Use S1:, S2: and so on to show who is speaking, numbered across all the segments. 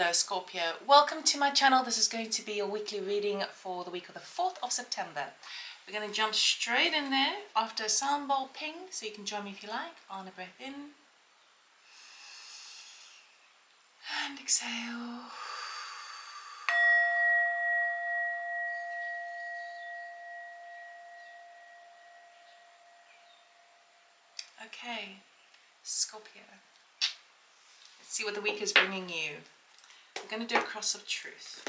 S1: Hello Scorpio, welcome to my channel. This is going to be a weekly reading for the week of the 4th of September. We're going to jump straight in there after a sound bowl ping, so you can join me if you like. On a breath in and exhale. Okay, Scorpio, let's see what the week is bringing you. We're going to do a cross of truth.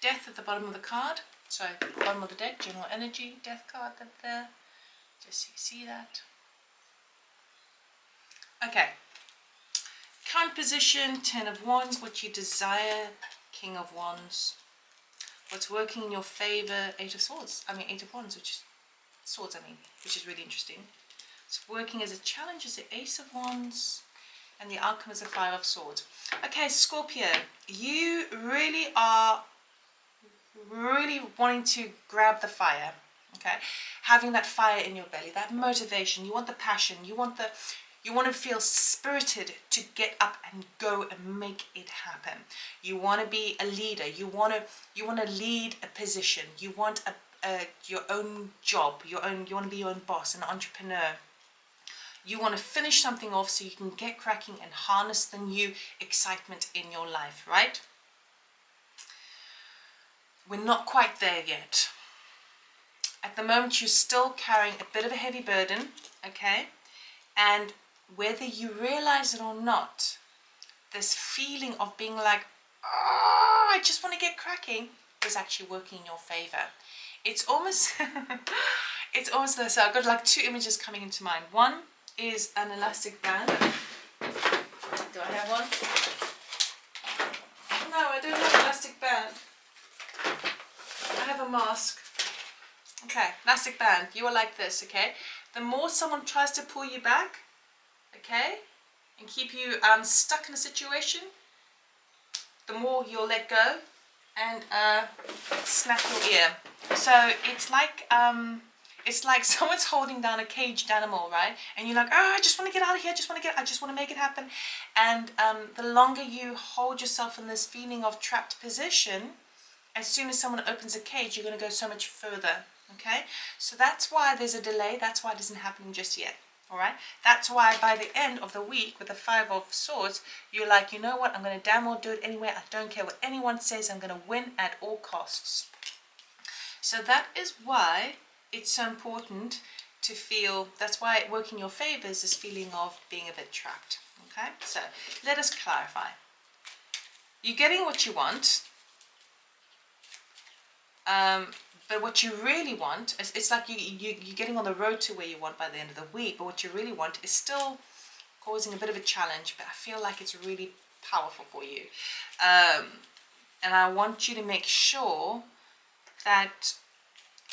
S1: Death at the bottom of the card, sorry, bottom of the deck, general energy, death card there, just so you see that. Okay, current position, 10 of Wands, what you desire, King of Wands, what's working in your favor, 8 of Wands, which is really interesting. It's working as a challenge is the Ace of Wands, and the outcome is the 5 of Swords. Okay, Scorpio, you really are wanting to grab the fire, okay, having that fire in your belly, that motivation. You want the passion, you want to feel spirited to get up and go and make it happen. You want to be a leader, you want to lead a position, you want your own job, you want to be your own boss, an entrepreneur. You want to finish something off so you can get cracking and harness the new excitement in your life, right? We're not quite there yet. At the moment, you're still carrying a bit of a heavy burden, okay? And whether you realize it or not, this feeling of being like, oh, I just want to get cracking, is actually working in your favor. It's almost, so I've got like 2 images coming into mind. One is an elastic band. Do I have one? No, I don't have an elastic band. I have a mask. Okay, elastic band. You are like this, okay? The more someone tries to pull you back, okay, and keep you stuck in a situation, the more you'll let go and snap your ear. So it's like someone's holding down a caged animal, right? And you're like, oh, I just want to get out of here. I just want to make it happen. And the longer you hold yourself in this feeling of trapped position, as soon as someone opens a cage, you're going to go so much further, okay? So that's why there's a delay. That's why it isn't happening just yet, all right? That's why by the end of the week with the 5 of Swords, you're like, you know what? I'm going to damn well do it anyway. I don't care what anyone says. I'm going to win at all costs. So that is why it's so important to feel, that's why it working in your favor is this feeling of being a bit trapped, okay? So let us clarify. You're getting what you want. But what you really want, it's like you're getting on the road to where you want by the end of the week, but what you really want is still causing a bit of a challenge, but I feel like it's really powerful for you. And I want you to make sure that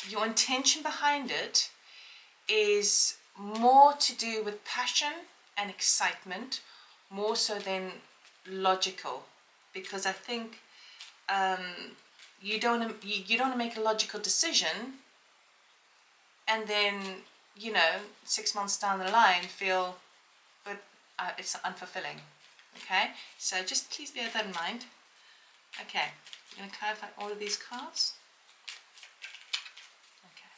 S1: your intention behind it is more to do with passion and excitement, more so than logical, because I think you don't want to make a logical decision and then, 6 months down the line feel, but it's unfulfilling, okay? So just please bear that in mind. Okay, I'm going to clarify all of these cards. Okay.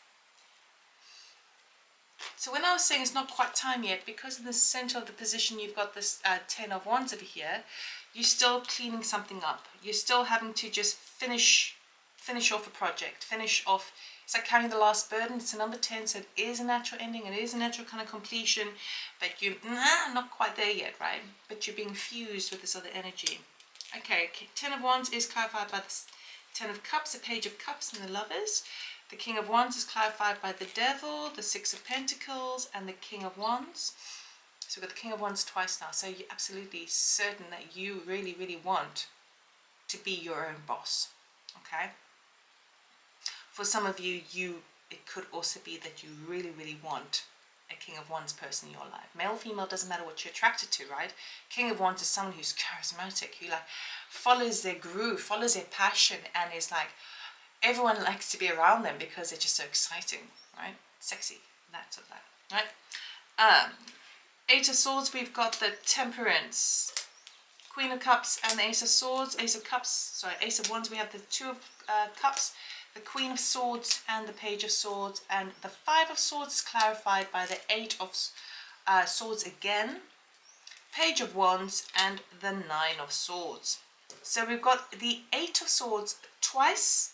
S1: So when I was saying it's not quite time yet, because in the center of the position you've got this 10 of Wands over here, you're still cleaning something up. You're still having to just finish off a project, it's like carrying the last burden. It's a number 10, so it is a natural ending, it is a natural kind of completion, but you're not quite there yet, right? But you're being fused with this other energy. Okay, 10 of Wands is clarified by the 10 of Cups, the Page of Cups, and the Lovers. The King of Wands is clarified by the Devil, the 6 of Pentacles, and the King of Wands. So we've got the King of Wands twice now, so you're absolutely certain that you really, really want to be your own boss, okay? For some of you, it could also be that you really, really want a King of Wands person in your life. Male or female, doesn't matter what you're attracted to, right? King of Wands is someone who's charismatic, who like follows their groove, follows their passion, and is like, everyone likes to be around them because they're just so exciting, right? Sexy, that sort of that, right? Eight of Swords, we've got the Temperance, Queen of Cups, and the Ace of Swords. Ace of Cups, sorry, Ace of Wands, we have the Two of Cups, the Queen of Swords, and the Page of Swords, and the Five of Swords is clarified by the Eight of Swords again, Page of Wands, and the Nine of Swords. So we've got the Eight of Swords twice,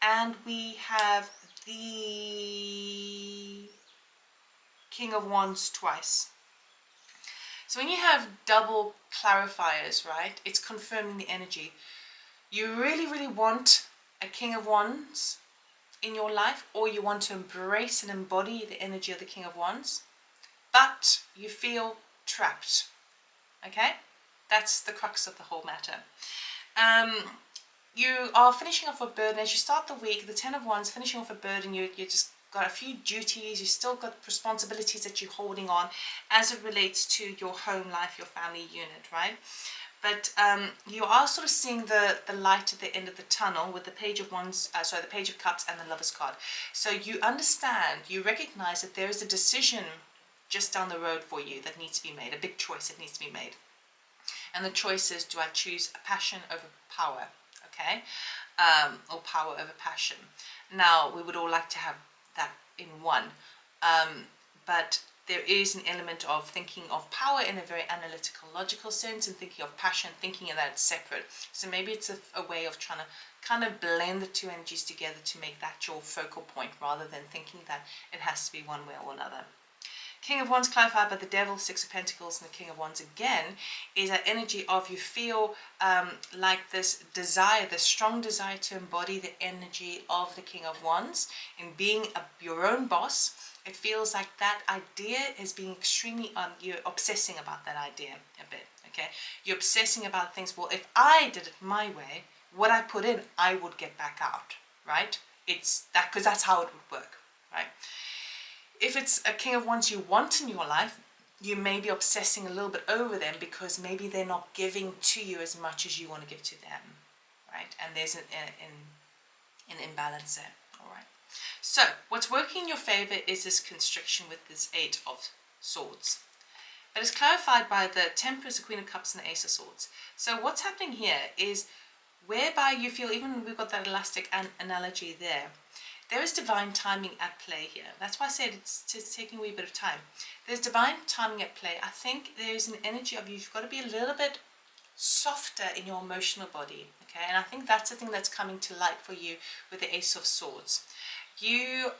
S1: and we have the King of Wands twice. So when you have double clarifiers, right, it's confirming the energy. You really, really want a King of Wands in your life, or you want to embrace and embody the energy of the King of Wands, but you feel trapped, okay? That's the crux of the whole matter. You are finishing off a burden. As you start the week, the Ten of Wands, finishing off a burden, you just got a few duties, you still got responsibilities that you're holding on as it relates to your home life, your family unit, right? But you are sort of seeing the light at the end of the tunnel with the Page of Wands, the Page of Cups and the Lover's card. So you understand, you recognize that there is a decision just down the road for you that needs to be made, a big choice that needs to be made. And the choice is, do I choose passion over power, okay? Or power over passion. Now, we would all like to have that in one, but there is an element of thinking of power in a very analytical, logical sense, and thinking of passion, thinking of that separate. So maybe it's a way of trying to kind of blend the two energies together to make that your focal point, rather than thinking that it has to be one way or another. King of Wands clarified by the Devil, Six of Pentacles, and the King of Wands again is that energy of you feel like this desire, this strong desire to embody the energy of the King of Wands in being your own boss. It feels like that idea is being extremely, you're obsessing about that idea a bit, okay? You're obsessing about things, well, if I did it my way, what I put in, I would get back out, right? It's that, because that's how it would work, right? If it's a King of Wands you want in your life, you may be obsessing a little bit over them because maybe they're not giving to you as much as you want to give to them, right? And there's an imbalance there, all right? So what's working in your favor is this constriction with this Eight of Swords. But it's clarified by the Temperance, the Queen of Cups, and the Ace of Swords. So what's happening here is whereby you feel, even we've got that elastic analogy there, there is divine timing at play here. That's why I said it's taking a wee bit of time. There's divine timing at play. I think there's an energy of you've got to be a little bit softer in your emotional body, okay? And I think that's the thing that's coming to light for you with the Ace of Swords. You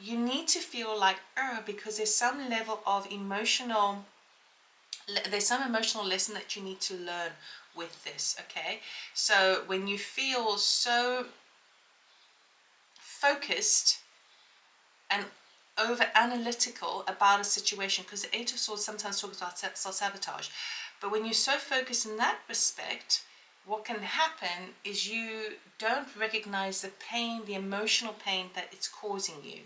S1: need to feel like, because there's some level of emotional, there's some emotional lesson that you need to learn with this, okay? So when you feel so focused and over analytical about a situation, because the Eight of Swords sometimes talks about self-sabotage, but when you're so focused in that respect, what can happen is you don't recognize the pain, the emotional pain that it's causing you,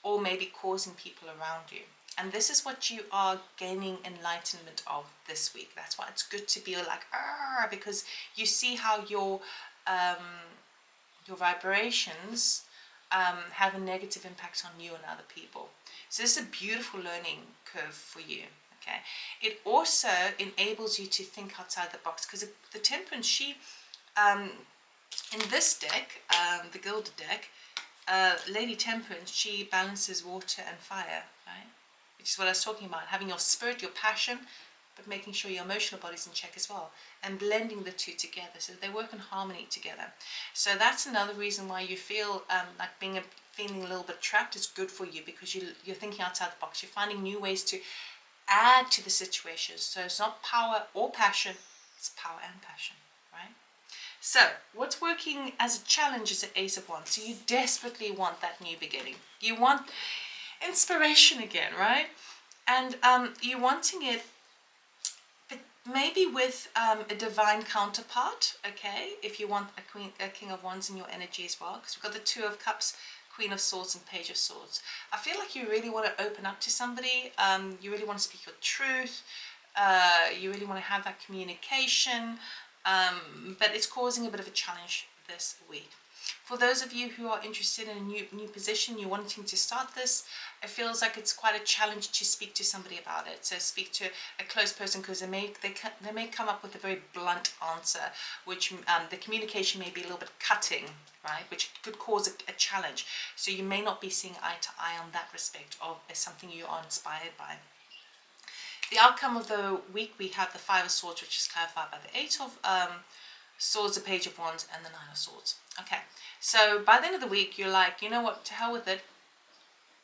S1: or maybe causing people around you. And this is what you are gaining enlightenment of this week. That's why it's good to be like, because you see how your vibrations have a negative impact on you and other people. So this is a beautiful learning curve for you, okay? It also enables you to think outside the box, because the Temperance, she, in this deck, the Gilded deck, Lady Temperance, she balances water and fire, right? Which is what I was talking about, having your spirit, your passion, but making sure your emotional body's in check as well, and blending the two together so they work in harmony together. So that's another reason why you feel like feeling a little bit trapped is good for you, because you're thinking outside the box. You're finding new ways to add to the situation. So it's not power or passion, it's power and passion, right? So what's working as a challenge is the Ace of Wands. So you desperately want that new beginning. You want inspiration again, right? And you're wanting it maybe with a divine counterpart, okay? If you want a King of Wands in your energy as well, because we've got the Two of Cups, Queen of Swords and Page of Swords. I feel like you really want to open up to somebody. You really want to speak your truth. You really want to have that communication. But it's causing a bit of a challenge this week. For those of you who are interested in a new position, you're wanting to start this, it feels like it's quite a challenge to speak to somebody about it. So speak to a close person, because they may come up with a very blunt answer, which the communication may be a little bit cutting, right? Which could cause a challenge. So you may not be seeing eye to eye on that respect of something you are inspired by. The outcome of the week, we have the Five of Swords, which is clarified by the Eight of Swords, the Page of Wands, and the Nine of Swords. Okay, so by the end of the week, you're like, you know what, to hell with it.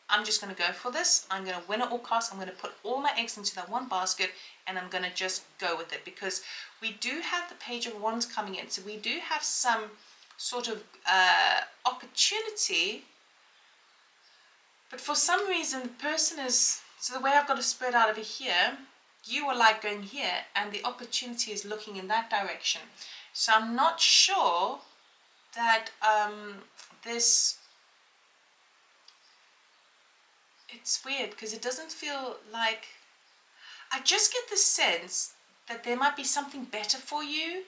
S1: I'm just going to go for this. I'm going to win at all costs. I'm going to put all my eggs into that one basket, and I'm going to just go with it, because we do have the Page of Wands coming in. So we do have some sort of opportunity, but for some reason the person is, so the way I've got it spread out over here, you are like going here, and the opportunity is looking in that direction. So I'm not sure that this, it's weird, because it doesn't feel like, I just get the sense that there might be something better for you.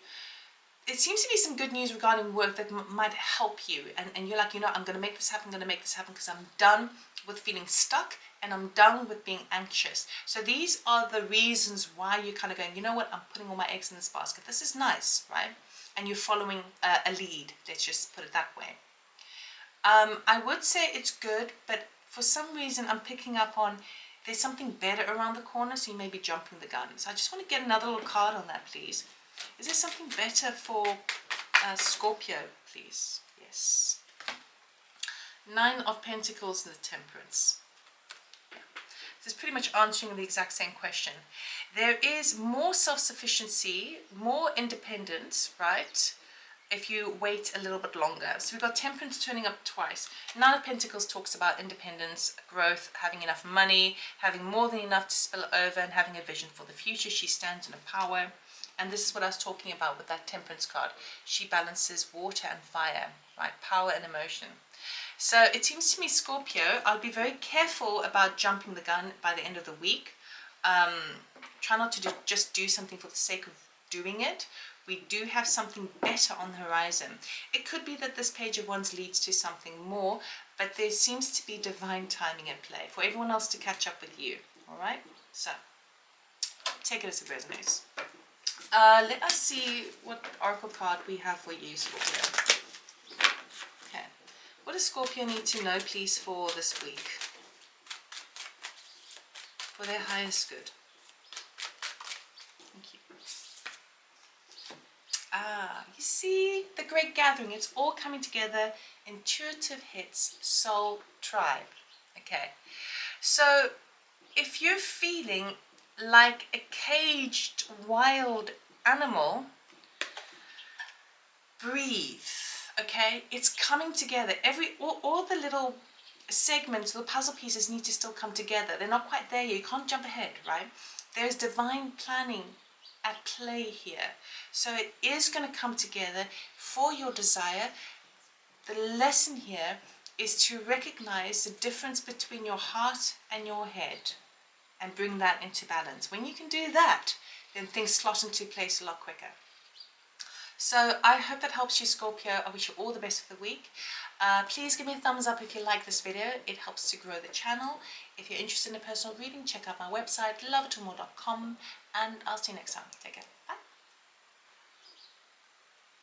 S1: It seems to be some good news regarding work that might help you, and you're like, you know, I'm going to make this happen, I'm going to make this happen, because I'm done with feeling stuck, and I'm done with being anxious. So these are the reasons why you're kind of going, you know what, I'm putting all my eggs in this basket. This is nice, right? And you're following a lead, let's just put it that way. I would say it's good, but for some reason I'm picking up on there's something better around the corner, so you may be jumping the gun. So I just want to get another little card on that, please. Is there something better for Scorpio, please? Yes. Nine of Pentacles and the Temperance. This is pretty much answering the exact same question. There is more self-sufficiency, more independence, right? If you wait a little bit longer. So we've got Temperance turning up twice. Nine of Pentacles talks about independence, growth, having enough money, having more than enough to spill over, and having a vision for the future. She stands in a power. And this is what I was talking about with that Temperance card. She balances water and fire, right? Power and emotion. So it seems to me, Scorpio, I'll be very careful about jumping the gun by the end of the week. Try not to just do something for the sake of doing it. We do have something better on the horizon. It could be that this Page of Wands leads to something more, but there seems to be divine timing at play for everyone else to catch up with you. All right? So take it as it resonates. Let us see what oracle card we have for you, Scorpio. Okay. What does Scorpio need to know, please, for this week? For their highest good. Thank you. You see, the Great Gathering. It's all coming together. Intuitive hits, soul, tribe. Okay. So, if you're feeling like a caged wild animal, breathe. Okay, it's coming together. All the little segments, the puzzle pieces need to still come together. They're not quite there yet. You can't jump ahead, right? There's divine planning at play here. So it is going to come together for your desire. The lesson here is to recognize the difference between your heart and your head and bring that into balance. When you can do that, then things slot into place a lot quicker. So I hope that helps you, Scorpio. I wish you all the best for the week. Please give me a thumbs up if you like this video. It helps to grow the channel. If you're interested in a personal reading, check out my website, loveitallmore.com, and I'll see you next time. Take care.